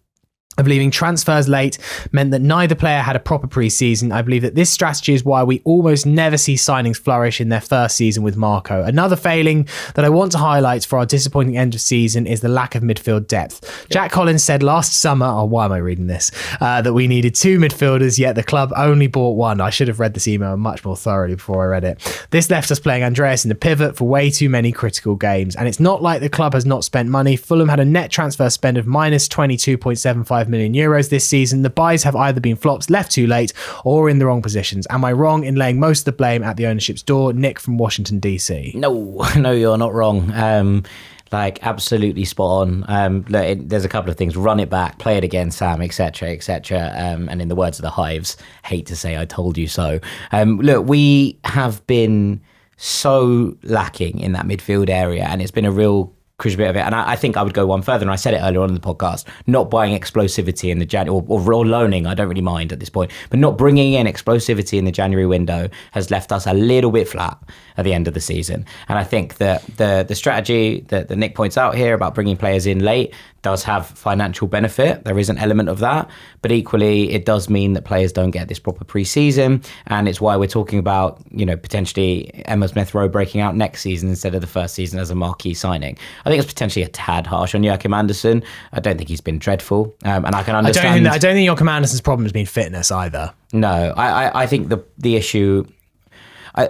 [SPEAKER 1] of leaving transfers late meant that neither player had a proper pre-season. I believe that this strategy is why we almost never see signings flourish in their first season with Marco. Another failing that I want to highlight for our disappointing end of season is the lack of midfield depth. Yep. Jack Collins said last summer, why am I reading this? That we needed 2 midfielders, yet the club only bought 1. I should have read this email much more thoroughly before I read it. This left us playing Andreas in the pivot for way too many critical games. And it's not like the club has not spent money. Fulham had a net transfer spend of minus 22.75 million euros this season. The buys have either been flops, left too late, or in the wrong positions. Am I wrong in laying most of the blame at the ownership's door? Nick from Washington, DC.
[SPEAKER 2] No, you're not wrong. Absolutely spot on. There's a couple of things. Run it back, play it again, Sam, etc., etc. And in the words of the Hives, hate to say I told you so. We have been so lacking in that midfield area, and it's been a real crucial bit of it. And I think I would go one further, and I said it earlier on in the podcast, not buying explosivity in the January, or loaning, I don't really mind at this point, but not bringing in explosivity in the January window has left us a little bit flat at the end of the season. And I think that the strategy that Nick points out here about bringing players in late does have financial benefit. There is an element of that, but equally it does mean that players don't get this proper pre-season, and it's why we're talking about, potentially Emma Smith-Rowe breaking out next season instead of the first season as a marquee signing. I think it's potentially a tad harsh on Joachim Andersen. I don't think he's been dreadful, and I can understand.
[SPEAKER 1] I don't think Joachim Andersen's problem has been fitness either.
[SPEAKER 2] No, I think the issue.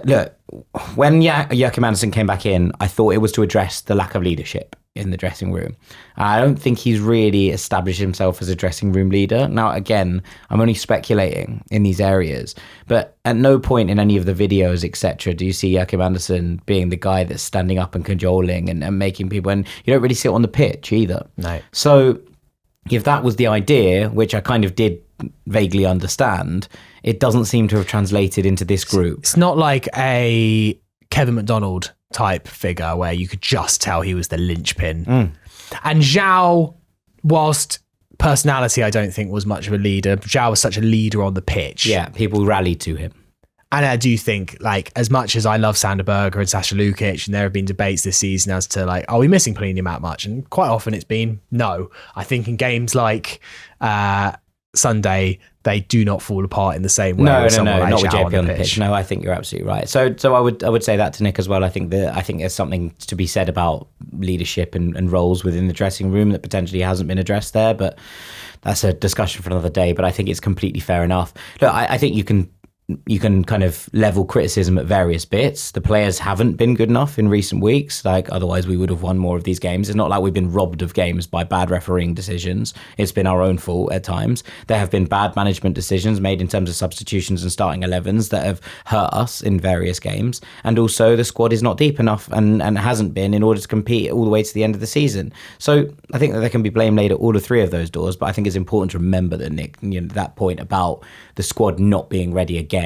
[SPEAKER 2] Look, when Joachim Andersen came back in, I thought it was to address the lack of leadership in the dressing room. I don't think he's really established himself as a dressing room leader. Now, again, I'm only speculating in these areas, but at no point in any of the videos, etc., do you see Joachim Andersen being the guy that's standing up and cajoling and making people, and you don't really see it on the pitch either.
[SPEAKER 1] No.
[SPEAKER 2] So if that was the idea, which I kind of did vaguely understand, it doesn't seem to have translated into this group.
[SPEAKER 1] It's not like a Kevin McDonald type figure where you could just tell he was the linchpin. And Zhao, whilst personality I don't think was much of a leader, Zhao was such a leader on the pitch.
[SPEAKER 2] Yeah, people rallied to him.
[SPEAKER 1] And I do think, as much as I love Sander Berger and Sasha Lukic, and there have been debates this season as to, are we missing Polinium out much? And quite often it's been no. I think in games like Sunday, they do not fall apart in the same way.
[SPEAKER 2] No,
[SPEAKER 1] like
[SPEAKER 2] not with
[SPEAKER 1] Zhao
[SPEAKER 2] JP on the pitch. No, I think you're absolutely right. So I would say that to Nick as well. I think there's something to be said about leadership and roles within the dressing room that potentially hasn't been addressed there, but that's a discussion for another day. But I think it's completely fair enough. Look, I think you can kind of level criticism at various bits. The players haven't been good enough in recent weeks. Otherwise we would have won more of these games. It's not like we've been robbed of games by bad refereeing decisions. It's been our own fault at times. There have been bad management decisions made in terms of substitutions and starting 11s that have hurt us in various games. And also the squad is not deep enough and hasn't been in order to compete all the way to the end of the season. So I think that there can be blame laid at all 3 of those doors, but I think it's important to remember that, Nick, that point about the squad not being ready again,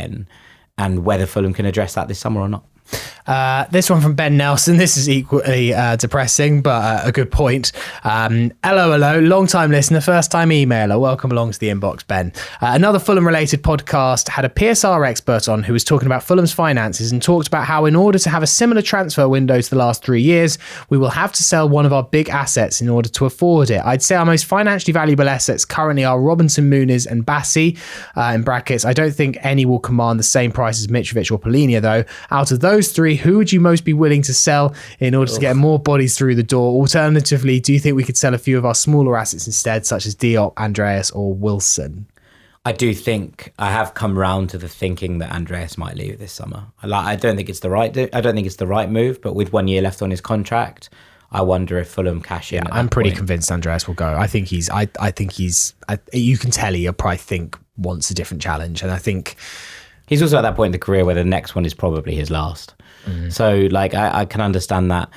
[SPEAKER 2] and whether Fulham can address that this summer or not.
[SPEAKER 1] This one from Ben Nelson. This is equally depressing, but a good point. Hello, long time listener, first time emailer. Welcome along to the inbox, Ben. Another Fulham related podcast had a PSR expert on who was talking about Fulham's finances and talked about how in order to have a similar transfer window to the last 3 years, we will have to sell one of our big assets in order to afford it. I'd say our most financially valuable assets currently are Robinson, Muniz and Bassi, in brackets. I don't think any will command the same price as Mitrovic or Polinia though. Out of those 3, who would you most be willing to sell in order to get more bodies through the door? Alternatively, do you think we could sell a few of our smaller assets instead, such as Diop, Andreas or Wilson?
[SPEAKER 2] I do think I have come round to the thinking that Andreas might leave this summer. I don't think it's the right move, but with 1 year left on his contract, I wonder if Fulham cash in.
[SPEAKER 1] Yeah, I'm pretty convinced Andreas will go. I think he's you can tell he probably think wants a different challenge, and I think
[SPEAKER 2] he's also at that point in the career where the next one is probably his last. So I can understand that.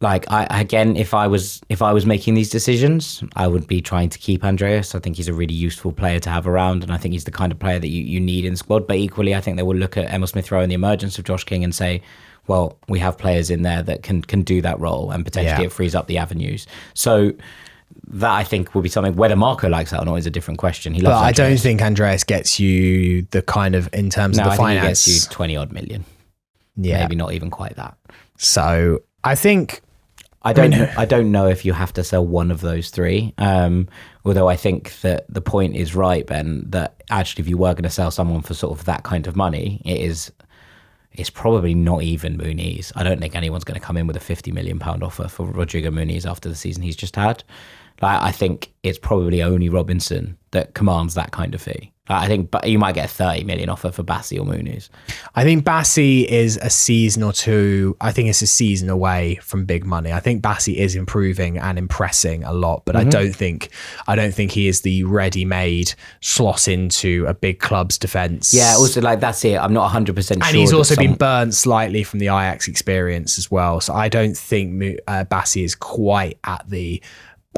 [SPEAKER 2] If I was making these decisions, I would be trying to keep Andreas. I think he's a really useful player to have around, and I think he's the kind of player that you need in the squad. But equally, I think they will look at Emil Smith-Rowe and the emergence of Josh King and say, well, we have players in there that can do that role, and potentially it frees up the avenues. So that I think will be something. Whether Marco likes that or not is a different question.
[SPEAKER 1] But I don't think Andreas gets you the kind of, in terms of the finance.
[SPEAKER 2] I think he gets you 20 odd million. Yeah. Maybe not even quite that.
[SPEAKER 1] So I think
[SPEAKER 2] I don't know if you have to sell one of those three. Although I think that the point is right, Ben, that actually if you were going to sell someone for sort of that kind of money, it's probably not even Mooney's. I don't think anyone's going to come in with a £50 million offer for Rodrigo Mooney's after the season he's just had. Like, I think it's probably only Robinson that commands that kind of fee. I think you might get a 30 million offer for Bassi or Mooney's.
[SPEAKER 1] I think Bassi is a season or two. I think it's a season away from big money. I think Bassi is improving and impressing a lot, but I don't think he is the ready-made slot into a big club's defence.
[SPEAKER 2] Yeah, also like that's it. I'm not 100% sure.
[SPEAKER 1] And he's also been burnt slightly from the Ajax experience as well. So I don't think Bassi is quite at the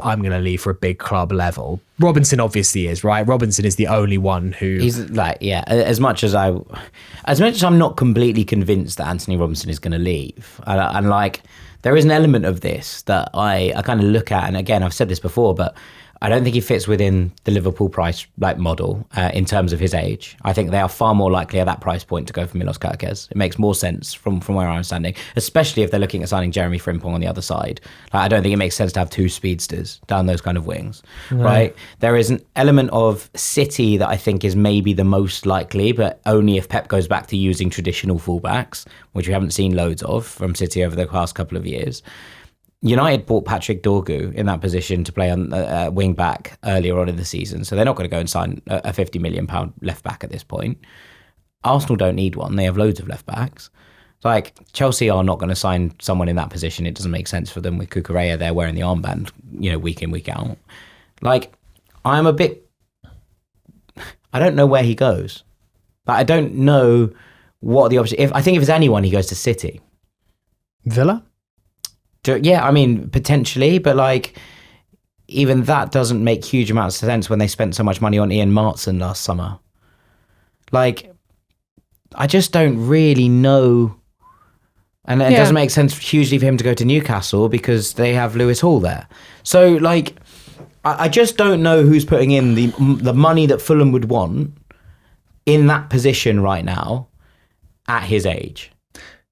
[SPEAKER 1] I'm going to leave for a big club level. Robinson obviously is, right? Robinson is the only one who...
[SPEAKER 2] He's like, yeah, as much as I'm not completely convinced that Anthony Robinson is going to leave. And like, there is an element of this that I kind of look at, and again, I've said this before, but I don't think he fits within the Liverpool price like model in terms of his age. I think they are far more likely at that price point to go for Milos Kerkez. It makes more sense from where I'm standing, especially if they're looking at signing Jeremy Frimpong on the other side. Like, I don't think it makes sense to have two speedsters down those kind of wings, right? There is an element of City that I think is maybe the most likely, but only if Pep goes back to using traditional fullbacks, which we haven't seen loads of from City over the past couple of years. United bought Patrick Dorgu in that position to play on wing back earlier on in the season, so they're not going to go and sign a £50 million left back at this point. Arsenal don't need one; they have loads of left backs. Like, Chelsea are not going to sign someone in that position. It doesn't make sense for them with Cucurella there wearing the armband, week in, week out. Like, I don't know where he goes. Like, I don't know what the option. I think if it's anyone, he goes to City.
[SPEAKER 1] Villa.
[SPEAKER 2] Yeah, I mean, potentially, but like, even that doesn't make huge amounts of sense when they spent so much money on Ian Martson last summer. Like, I just don't really know. And it doesn't make sense hugely for him to go to Newcastle because they have Lewis Hall there. So, like, I just don't know who's putting in the money that Fulham would want in that position right now at his age.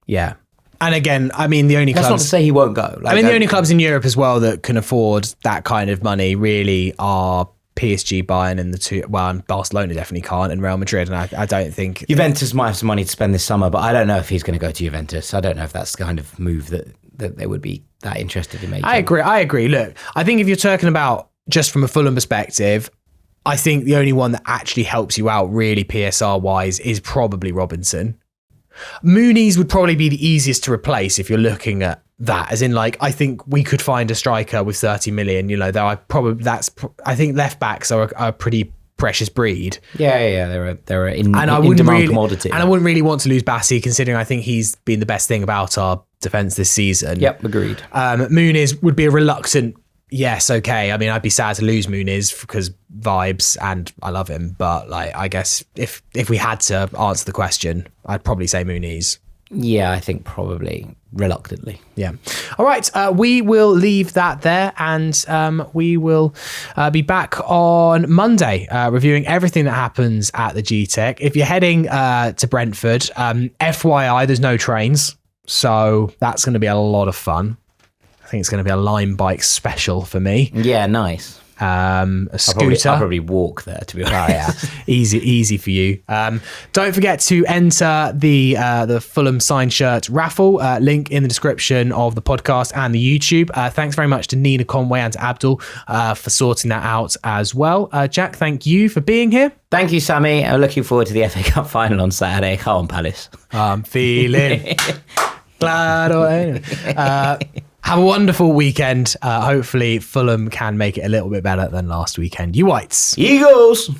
[SPEAKER 1] Yeah. And again, I mean, the only clubs...
[SPEAKER 2] That's not to say he won't go.
[SPEAKER 1] Like, the only clubs in Europe as well that can afford that kind of money really are PSG, Bayern, and Barcelona definitely can't, and Real Madrid. And I don't think...
[SPEAKER 2] Juventus might have some money to spend this summer, but I don't know if he's going to go to Juventus. I don't know if that's the kind of move that they would be that interested in making.
[SPEAKER 1] I agree. Look, I think if you're talking about just from a Fulham perspective, I think the only one that actually helps you out really PSR-wise is probably Robinson. Mooney's would probably be the easiest to replace if you're looking at that, as in, like, I think we could find a striker with 30 million, though I think left backs are a pretty precious breed.
[SPEAKER 2] Yeah, they're in demand commodity.
[SPEAKER 1] And I wouldn't really want to lose Bassi, considering I think he's been the best thing about our defence this season.
[SPEAKER 2] Yep, agreed.
[SPEAKER 1] Mooney's would be a reluctant yes, okay. I mean, I'd be sad to lose Mooney's because vibes, and I love him. But like, I guess if we had to answer the question, I'd probably say Mooney's.
[SPEAKER 2] Yeah, I think probably reluctantly.
[SPEAKER 1] Yeah. All right. We will leave that there, and we will be back on Monday reviewing everything that happens at the GTEC. If you're heading to Brentford, FYI, there's no trains, so that's going to be a lot of fun. I think it's going to be a Lime Bike special for me.
[SPEAKER 2] Yeah, nice.
[SPEAKER 1] A scooter.
[SPEAKER 2] I'll probably walk there, to be honest.
[SPEAKER 1] Yeah. Easy for you. Don't forget to enter the Fulham signed shirt raffle. Link in the description of the podcast and the YouTube. Thanks very much to Nina Conway and to Abdul for sorting that out as well. Jack, thank you for being here.
[SPEAKER 2] Thank you, Sammy. I'm looking forward to the FA Cup final on Saturday. Carlton Palace.
[SPEAKER 1] I'm feeling glad. Have a wonderful weekend. Hopefully Fulham can make it a little bit better than last weekend. You Whites.
[SPEAKER 2] Eagles.